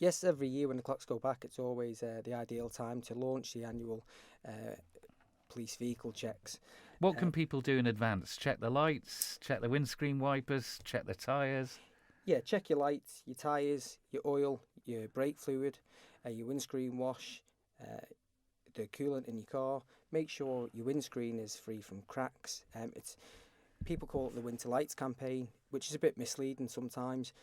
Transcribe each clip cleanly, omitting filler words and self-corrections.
Yes, every year when the clocks go back, it's always the ideal time to launch the annual police vehicle checks. What can people do in advance? Check the lights, check the windscreen wipers, check the tyres? Yeah, check your lights, your tyres, your oil, your brake fluid, your windscreen wash, the coolant in your car. Make sure your windscreen is free from cracks. It's People call it the Winter Lights campaign, which is a bit misleading sometimes.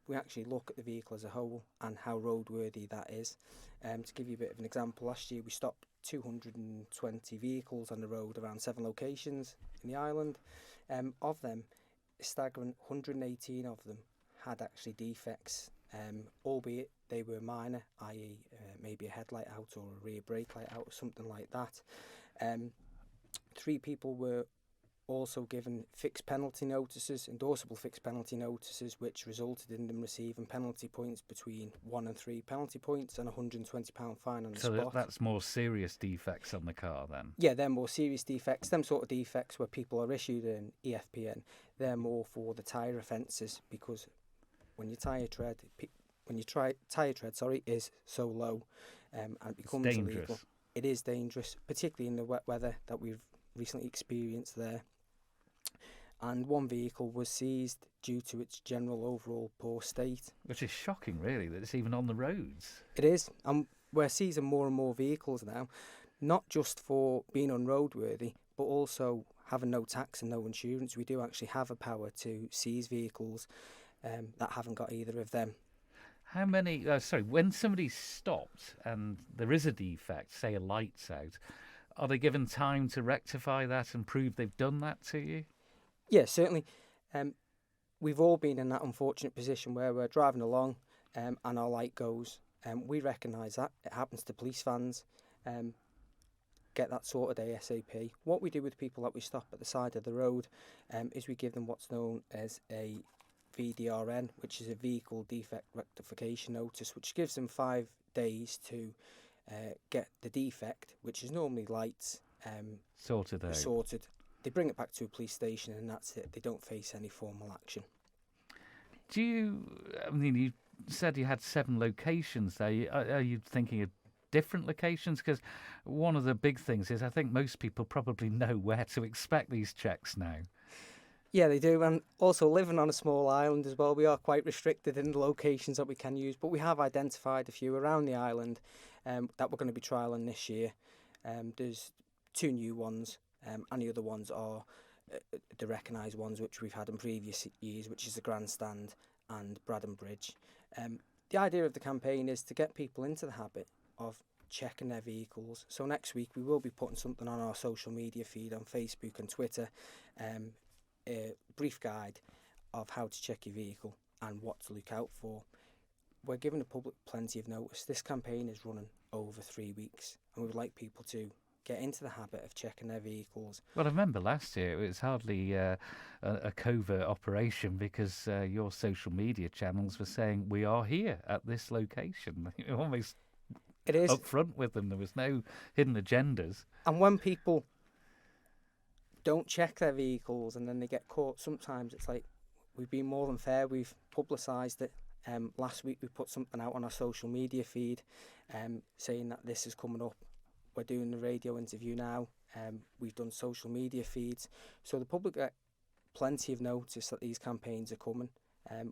We actually look at the vehicle as a whole and how roadworthy that is. To give you a bit of an example, last year we stopped 220 vehicles on the road around 7 locations in the island. Of them, a staggering 118 of them had actually defects, albeit they were minor, i.e. Maybe a headlight out or a rear brake light out or something like that. 3 people were also given fixed penalty notices, endorsable fixed penalty notices, which resulted in them receiving penalty points between 1 and 3 penalty points and £120 fine on the So spot. that's more serious defects on the car then? Yeah, they're more serious defects. Them sort of defects where people are issued an EFPN, they're more for the tyre offences, because when your tyre tread is so low and it becomes illegal, it is dangerous, particularly in the wet weather that we've recently experienced there. And 1 vehicle was seized due to its general overall poor state. Which is shocking, really, that it's even on the roads. It is, and we're seizing more and more vehicles now, not just for being unroadworthy, but also having no tax and no insurance. We do actually have a power to seize vehicles that haven't got either of them. How many, when somebody's stopped and there is a defect, say a light's out, are they given time to rectify that and prove they've done that to you? Yeah, certainly. We've all been in that unfortunate position where we're driving along and our light goes. We recognise that. It happens to police vans. Get that sorted ASAP. What we do with people that we stop at the side of the road is we give them what's known as a VDRN, which is a Vehicle Defect Rectification Notice, which gives them 5 days to get the defect, which is normally lights, sorted out. They bring it back to a police station and that's it. They don't face any formal action. You said you had 7 locations there. Are you thinking of different locations? Because one of the big things is I think most people probably know where to expect these checks now. Yeah, they do. And also living on a small island as well, we are quite restricted in the locations that we can use. But we have identified a few around the island that we're going to be trialling this year. There's 2 new ones. And the other ones are the recognised ones which we've had in previous years, which is the Grandstand and Braddon Bridge. The idea of the campaign is to get people into the habit of checking their vehicles. So next week we will be putting something on our social media feed on Facebook and Twitter, a brief guide of how to check your vehicle and what to look out for. We're giving the public plenty of notice. This campaign is running over 3 weeks and we would like people to get into the habit of checking their vehicles. Well, I remember last year it was hardly a covert operation because your social media channels were saying we are here at this location. Almost it is up front with them. There was no hidden agendas. And when people don't check their vehicles and then they get caught, sometimes it's like we've been more than fair. We've publicised it. Last week we put something out on our social media feed saying that this is coming up. We're doing the radio interview now. We've done social media feeds. So the public get plenty of notice that these campaigns are coming.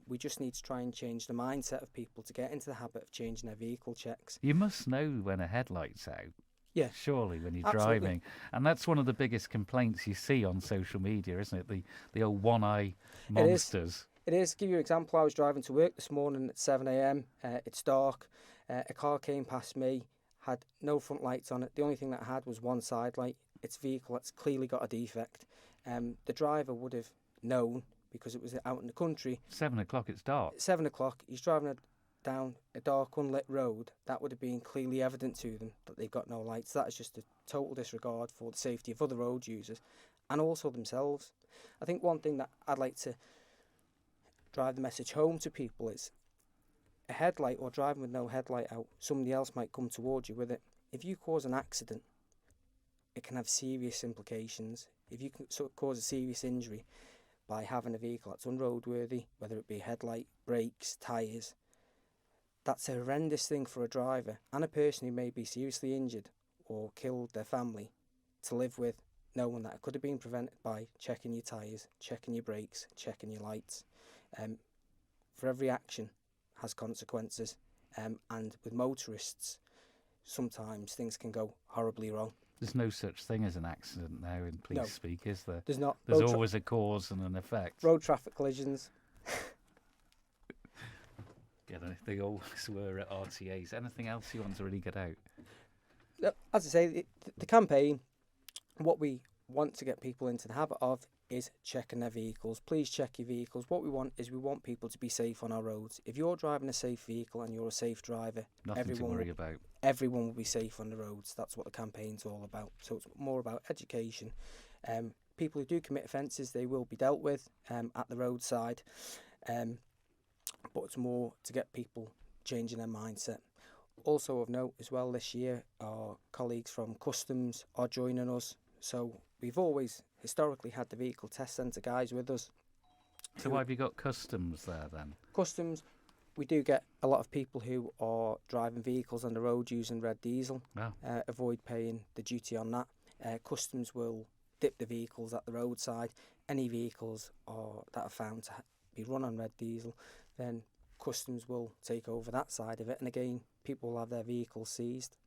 We just need to try and change the mindset of people to get into the habit of changing their vehicle checks. You must know when a headlight's out. Yeah. Surely when you're Absolutely. driving. And that's one of the biggest complaints you see on social media, isn't it? The old one-eye monsters. It is. To give you an example, I was driving to work this morning at 7 a.m. It's dark. A car came past me, had no front lights on it. The only thing that I had was one side light. It's a vehicle that's clearly got a defect. The driver would have known because it was out in the country. 7 o'clock, it's dark. 7 o'clock, he's driving down a dark, unlit road. That would have been clearly evident to them that they've got no lights. That is just a total disregard for the safety of other road users and also themselves. I think one thing that I'd like to drive the message home to people is a headlight or driving with no headlight out, somebody else might come towards you with it. If you cause an accident, it can have serious implications. If you can cause a serious injury by having a vehicle that's unroadworthy, whether it be headlight, brakes, tyres, That's a horrendous thing for a driver and a person who may be seriously injured or killed their family to live with, knowing that it could have been prevented by checking your tyres, checking your brakes, checking your lights. For every action has consequences, and with motorists, sometimes things can go horribly wrong. There's no such thing as an accident now in police No. speak, is there? There's not. There's always a cause and an effect. Road traffic collisions. Yeah, they always were at RTAs. Anything else you want to really get out? As I say, the campaign, what we want to get people into the habit of is checking their vehicles. Please check your vehicles. What we want people to be safe on our roads. If you're driving a safe vehicle and you're a safe driver, Nothing to worry about. Everyone will be safe on the roads. That's what the campaign's all about. So it's more about education. People who do commit offences, they will be dealt with at the roadside. But it's more to get people changing their mindset. Also of note as well, this year our colleagues from Customs are joining us. So we've always historically had the vehicle test centre guys with us. So why have you got Customs there then? Customs, we do get a lot of people who are driving vehicles on the road using red diesel. Oh. Avoid paying the duty on that. Customs will dip the vehicles at the roadside. Any vehicles that are found to be run on red diesel, then Customs will take over that side of it, and again people will have their vehicles seized.